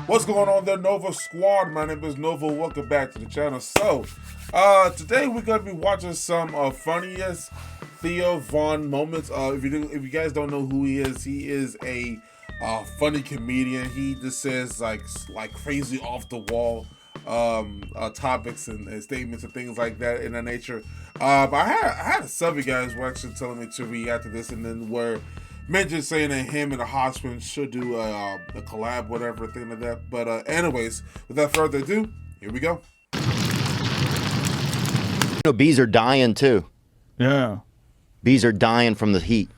What's going on there, Nova Squad? My name is Nova. Welcome back to the channel. So, today we're gonna be watching some funniest Theo Von moments. If you guys don't know who he is a funny comedian. He just says like crazy off the wall topics and statements and things like that in that nature. But I had some of you guys were actually telling me to react to this, and then where mentioned saying that him and the Hodgson should do a collab, whatever, thing like that. But anyways, without further ado, here we go. You know, bees are dying too. Yeah. Bees are dying from the heat.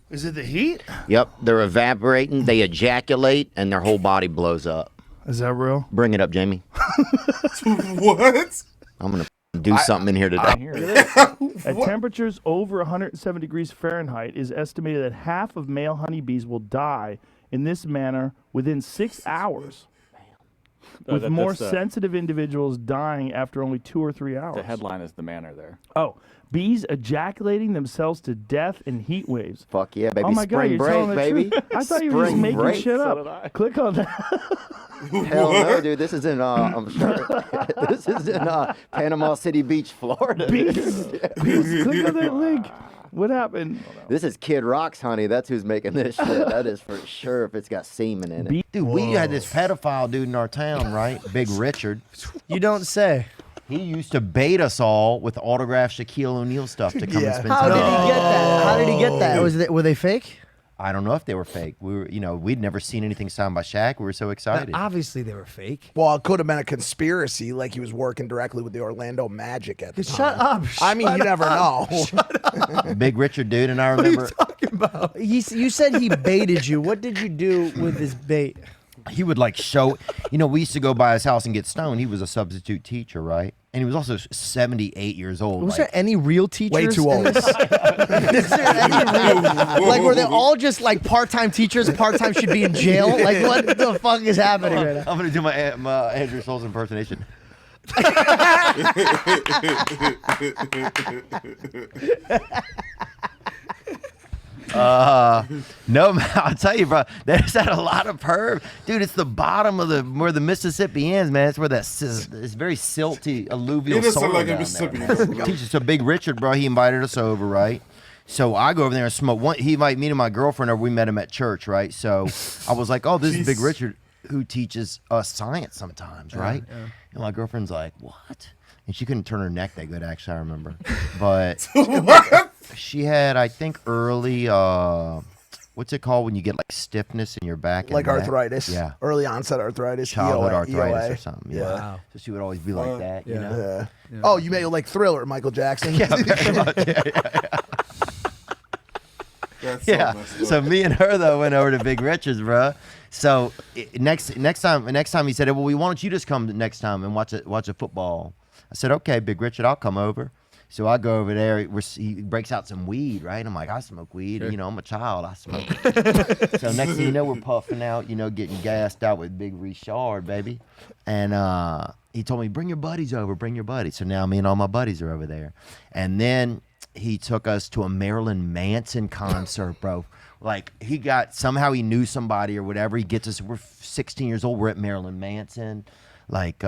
Is it the heat? Yep, they're evaporating, they ejaculate, and their whole body blows up. Is that real? Bring it up, Jamie. What? I'm gonna do something in here today. At temperatures over 107 degrees Fahrenheit, it is estimated that half of male honeybees will die in this manner within 6 hours. With more sensitive individuals dying after only 2 or 3 hours. The headline is the manner there. Oh, bees ejaculating themselves to death in heat waves. Fuck yeah, baby. Oh my God, Spring you're telling break, the baby. truth. I thought you were just Spring making break. shit So did up. I. Click on that. Hell no, dude. This is in, I'm sure. This is in Panama City Beach, Florida. Bees. Click on that link. What happened? This is Kid Rock's honey. That's who's making this shit. That is for sure if it's got semen in it. Dude, we had this pedophile dude in our town, right? Big Richard. You don't say. He used to bait us all with autographed Shaquille O'Neal stuff to come and spend How time. did he get that? How did he get that? Were they fake? I don't know if they were fake. We were, we'd never seen anything signed by Shaq. We were so excited. Obviously, they were fake. Well, it could have been a conspiracy, like he was working directly with the Orlando Magic at the time. Shut up. I mean, you never know. Big Richard dude, and I remember Talking about. You said he baited you. What did you do with his bait? he would like show, we used to go by his house and get stoned. He was a substitute teacher, right? And he was also 78 years old. Was there any real teachers? Way too old. Is there any real, like, were they all just like part-time teachers? Part-time should be in jail? Like, what the fuck is happening right now? I'm going to do my Andrew Schultz impersonation. No, man, I'll tell you, bro. There's had a lot of perv, dude. It's the bottom of where the Mississippi ends, man. It's where it's very silty alluvial It is soil like a down Mississippi. there, man. Teacher, so Big Richard, bro, he invited us over, right? So I go over there and smoke. He invited me and my girlfriend over. We met him at church, right? So I was like, oh, this is Big Richard who teaches us science sometimes, right? Yeah. And my girlfriend's like, what? And she couldn't turn her neck that good, actually, I remember. But she had, I think, early, what's it called when you get like stiffness in your back? Like arthritis. Yeah. Early onset arthritis. Childhood EOA, arthritis EOA. or something. Yeah. Wow. So she would always be like that, you know? Yeah. Oh, you made it like Thriller, Michael Jackson. Yeah, very much. Yeah. So me and her though went over to Big Richard's, bro. So next time he said, well, why don't you just come next time and watch a football? I said, okay, Big Richard, I'll come over. So I go over there. He breaks out some weed, right? I'm like, I smoke weed. Sure. I'm a child. I smoke it. So next thing you know, we're puffing out, getting gassed out with Big Richard, baby. And he told me, bring your buddies over, bring your buddies. So now me and all my buddies are over there. And then he took us to a Marilyn Manson concert, bro. Like somehow he knew somebody or whatever. He gets us, we're 16 years old. We're at Marilyn Manson. Like,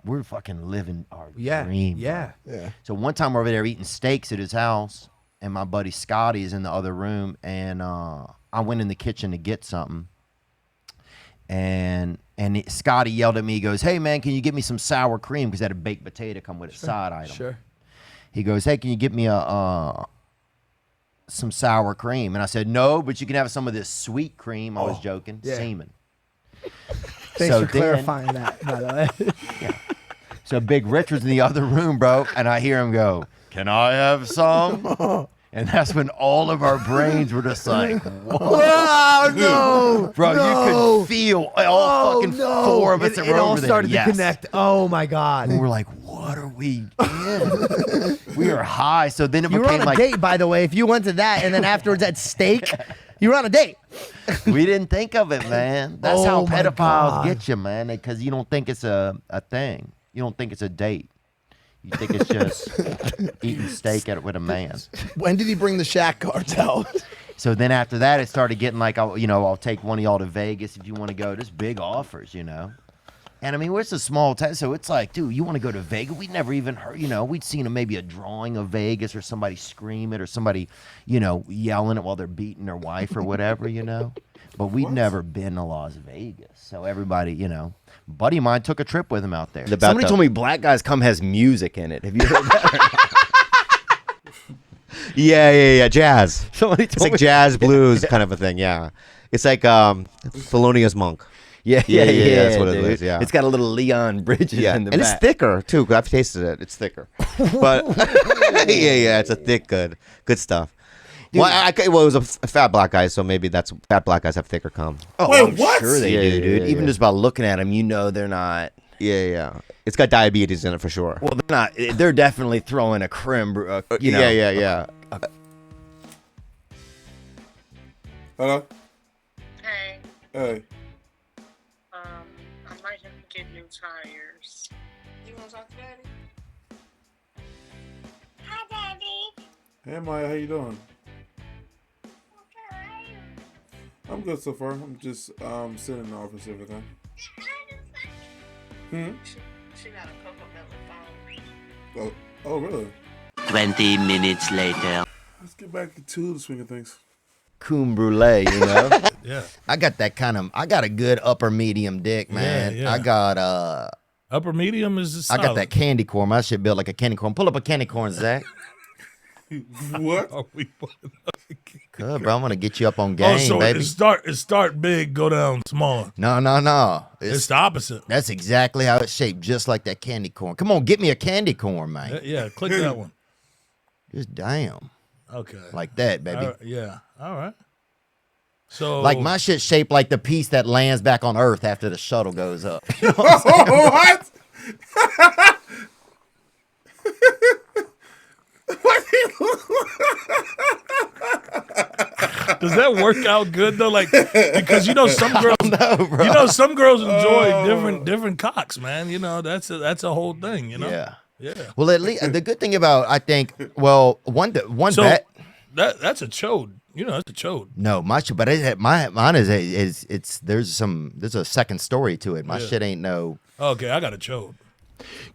we're fucking living our dream. Yeah. Bro. Yeah. So one time we're over there eating steaks at his house, and my buddy Scotty is in the other room, and I went in the kitchen to get something. And Scotty yelled at me, he goes, hey, man, can you get me some sour cream? Because that had a baked potato come with a side item. Sure. He goes, hey, can you get me some sour cream? And I said, no, but you can have some of this sweet cream. I was joking. Yeah. Semen. Thanks for clarifying that, by the way. Yeah. So Big Richard's in the other room, bro, and I hear him go, can I have some? And that's when all of our brains were just like, whoa. Oh, no. Bro, you could feel all fucking four of us that were over there. It all started to connect. Oh, my God. And we're like, what are we in? We are high. So then it became like... You were on a date, by the way. If you went to that and then afterwards at steak, you were on a date. We didn't think of it, man. That's how pedophiles get you, man, because you don't think it's a thing. You don't think it's a date. You think it's just eating steak with a man. When did he bring the Shaq cards out? So then after that, it started getting like, I'll take one of y'all to Vegas if you want to go. Just big offers, And I mean, it's a small town, so it's like, dude, you want to go to Vegas? We'd never even heard, we'd seen maybe a drawing of Vegas or somebody scream it or somebody, yelling it while they're beating their wife or whatever, But we'd never been to Las Vegas. So everybody, buddy of mine took a trip with him out there. Somebody told me Black Guys Come has music in it. Have you heard that? Yeah. Jazz. Somebody It's told like me. jazz blues kind of a thing. Yeah. It's like Thelonious Monk. Yeah, That's what it dude. is. Yeah. It's got a little Leon Bridges Yeah, in the and back. it's thicker too. 'Cause I've tasted it. It's thicker, but yeah, it's a thick, good stuff. Well, it was a fat black guy, so maybe that's fat black guys have thicker cum. Oh, Wait, I'm what? sure they Yeah, do, yeah, dude. yeah, Even yeah. just by looking at them, they're not. Yeah. It's got diabetes in it for sure. Well, they're not. They're definitely throwing a creme. Yeah. Hello? Hey, Hey. I might have to get new tires. You want to talk to Daddy? Hi, Daddy. Hey, Maya, how you doing? I'm good so far. I'm just sitting in the office every time. She got a cocoa melon phone. Oh, really? 20 minutes later. Let's get back to the swing of things. Creme brulee, Yeah. I got a good upper medium dick, man. Yeah. I got Upper medium is I got that candy corn. My shit built like a candy corn. Pull up a candy corn, Zach. What? Are we Good, bro. I'm gonna get you up on game, so baby. it start big, go down smaller. No. It's the opposite. That's exactly how it's shaped, just like that candy corn. Come on, get me a candy corn, man. Yeah, click that one. Just damn. Okay. Like that, baby. Yeah. All right. So Like my shit shaped like the piece that lands back on Earth after the shuttle goes up. What? does that work out good though? Like because some girls some girls enjoy different cocks, man. That's a whole thing. Yeah. Yeah. Well, at least the good thing about one So bet. that's a chode. That's a chode. No, my shit, but mine is there's a second story to it. My shit ain't no. Okay, I got a chode.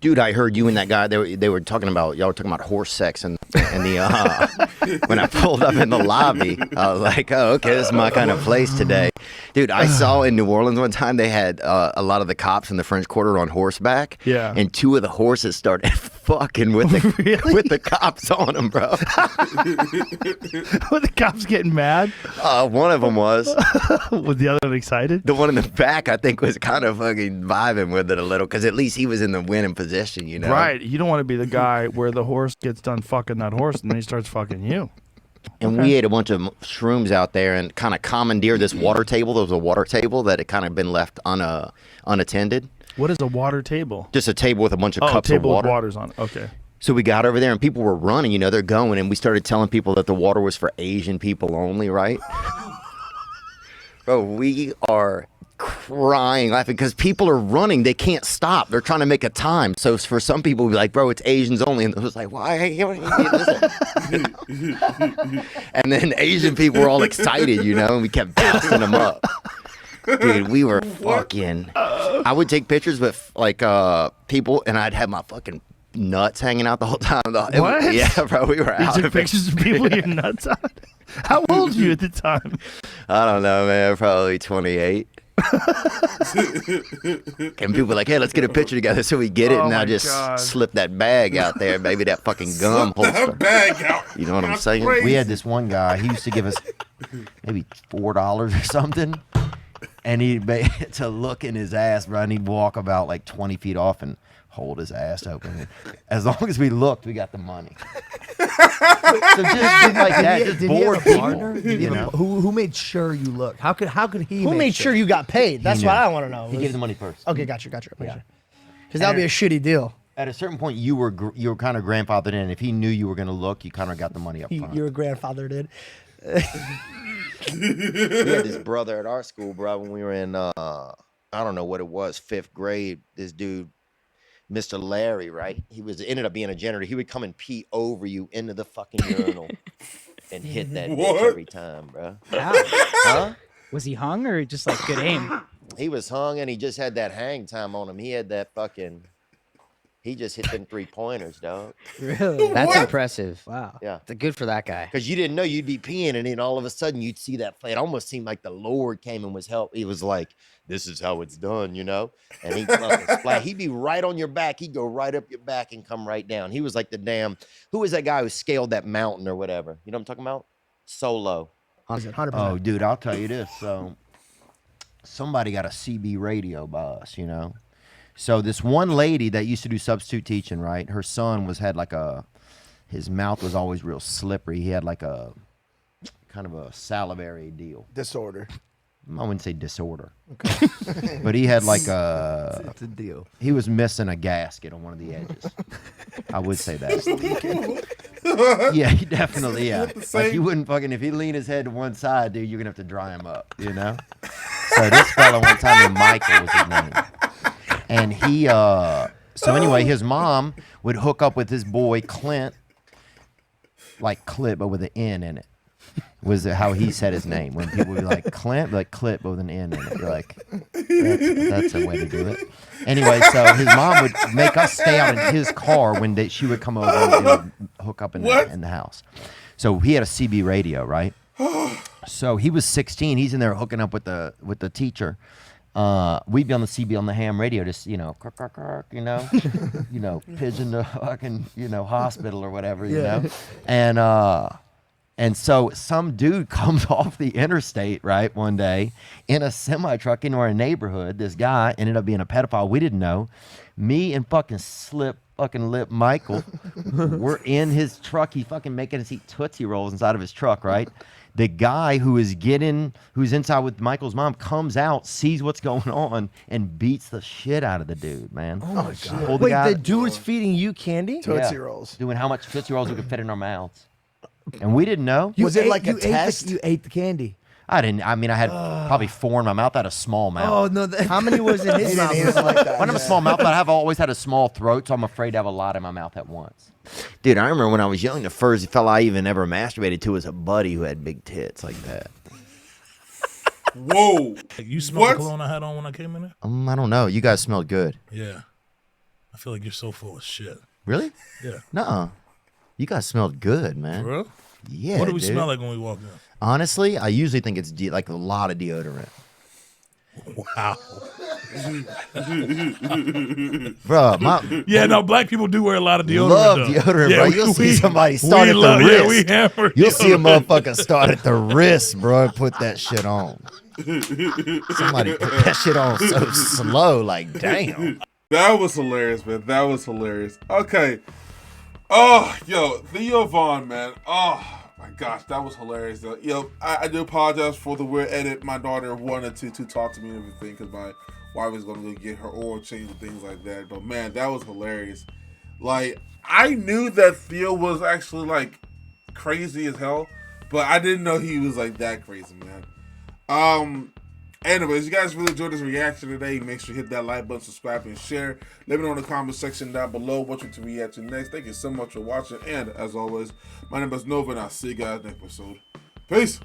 Dude, I heard you and that guy. They were talking about horse sex and the when I pulled up in the lobby, I was like, oh, okay, this is my kind of place today. Dude, I saw in New Orleans one time they had a lot of the cops in the French Quarter on horseback. Yeah. And two of the horses started fucking with the with the cops on them, bro. Were the cops getting mad? One of them was. Was the other one excited? The one in the back, I think, was kind of fucking vibing with it a little because at least he was in the winning position, Right. You don't want to be the guy where the horse gets done fucking that horse and then he starts fucking you. And we ate a bunch of shrooms out there and kind of commandeered this water table. There was a water table that had kind of been left unattended. What is a water table? Just a table with a bunch of cups table of water. with waters on it. Okay. So we got over there and people were running, they're going, and we started telling people that the water was for Asian people only, right? Bro, we are crying, laughing, because people are running. They can't stop. They're trying to make a time. So for some people, we'll be like, bro, it's Asians only. And it was like, why? And then Asian people were all excited, and we kept busting them up. Dude, we were fucking. I would take pictures with people, and I'd have my fucking nuts hanging out the whole time. What? Yeah, bro, we were out. You took pictures of people with your nuts on? How old were you at the time? I don't know, man. Probably 28. And people were like, hey, let's get a picture together. So we get it, and I just slip that bag out there, baby, that fucking gum holster. That bag out. You know what I'm saying? We had this one guy. He used to give us maybe $4 or something, and to look in his ass, bro. And he'd walk about like 20 feet off and hold his ass open. As long as we looked, we got the money. So just things like that, just Did he have bored a people. partner? Who made sure you looked? How could he? Who made sure you got paid? That's what I want to know. He gave the money first. Okay, gotcha. Because that would be a shitty deal. At a certain point, you were kind of grandfathered in. If he knew you were going to look, you kind of got the money up front. Your grandfather did. We had this brother at our school, bro, when we were in, I don't know what it was, 5th grade. This dude Mr. Larry, right? He ended up being a janitor. He would come and pee over you into the fucking urinal and hit that bitch every time, bro. Wow. Huh? Was he hung or just like good aim? He was hung and he just had that hang time on him. He had that fucking. He just hit them 3-pointers, dog. Really? That's impressive. Wow. Yeah. Good for that guy. Because you didn't know you'd be peeing, and then all of a sudden you'd see that. It almost seemed like the Lord came and was help. He was like, "This is how it's done," you know. And he fucking splat. He'd be right on your back. He'd go right up your back and come right down. He was like the damn. Who was that guy who scaled that mountain or whatever? You know what I'm talking about? Solo. 100%. Oh, dude, I'll tell you this. So, somebody got a CB radio by us, you know. So this one lady that used to do substitute teaching, right? Her son his mouth was always real slippery. He had like a kind of a salivary deal. Disorder. I wouldn't say disorder. Okay. But he had like It's a deal. he was missing a gasket on one of the edges. I would say that. Yeah, he definitely, yeah. Like you wouldn't fucking, if he leaned his head to one side, dude, you're gonna have to dry him up, you know? So this fella one time named Michael was his name. And he, so anyway, his mom would hook up with his boy Clint, like Clint, but with an N in it. Was how he said his name. When people would be like Clint, like Clint, but with an N in it. You're like, that's a way to do it. Anyway, so his mom would make us stay out in his car when she would come over and would hook up in the house. So he had a CB radio, right? So he was 16. He's in there hooking up with the teacher. We'd be on the CB on the ham radio, just kirk, kirk, kirk, pigeon to fucking hospital or whatever, you know, and so some dude comes off the interstate right one day in a semi truck into our neighborhood. This guy ended up being a pedophile. We didn't know. Me and fucking lip Michael were in his truck. He fucking making us eat Tootsie Rolls inside of his truck, right? The guy who's inside with Michael's mom comes out, sees what's going on, and beats the shit out of the dude, man. Oh my God. Wait, the dude was feeding you candy? Tootsie Rolls. Doing how much Tootsie Rolls we could fit in our mouths. And we didn't know. Was it like a test? You ate the candy. I didn't. I mean, I had probably 4 in my mouth. I had a small mouth. Oh, no. How many was in his mouth? Like that. I don't have a small mouth, but I have always had a small throat, so I'm afraid to have a lot in my mouth at once. Dude, I remember when I was young, the first fella I even ever masturbated to was a buddy who had big tits like that. Whoa. You smell the cologne I had on when I came in there? I don't know. You guys smelled good. Yeah. I feel like you're so full of shit. Really? Yeah. Nuh-uh. You guys smelled good, man. For real? Yeah, What do we dude. smell like when we walk in? Honestly, I usually think it's like a lot of deodorant. Wow. Bro, yeah, no, black people do wear a lot of deodorant. love though. deodorant, Yeah, bro. You'll see somebody start at the wrist. Yeah, we hammer You'll see a deodorant. motherfucker start at the wrist, bro, and put that shit on. Somebody put that shit on so slow, like, damn. That was hilarious, man. That was hilarious. Okay. Oh, yo, Theo Von, man. Oh, my gosh, that was hilarious, though. Yo, I do apologize for the weird edit. My daughter wanted to talk to me and everything because my wife was going to go get her oil change and things like that. But, man, that was hilarious. Like, I knew that Theo was actually, like, crazy as hell, but I didn't know he was, like, that crazy, man. Anyways, you guys really enjoyed this reaction today. Make sure you hit that like button, subscribe, and share. Let me know in the comment section down below what you to react to next. Thank you so much for watching. And as always, my name is Nova, and I'll see you guys next episode. Peace.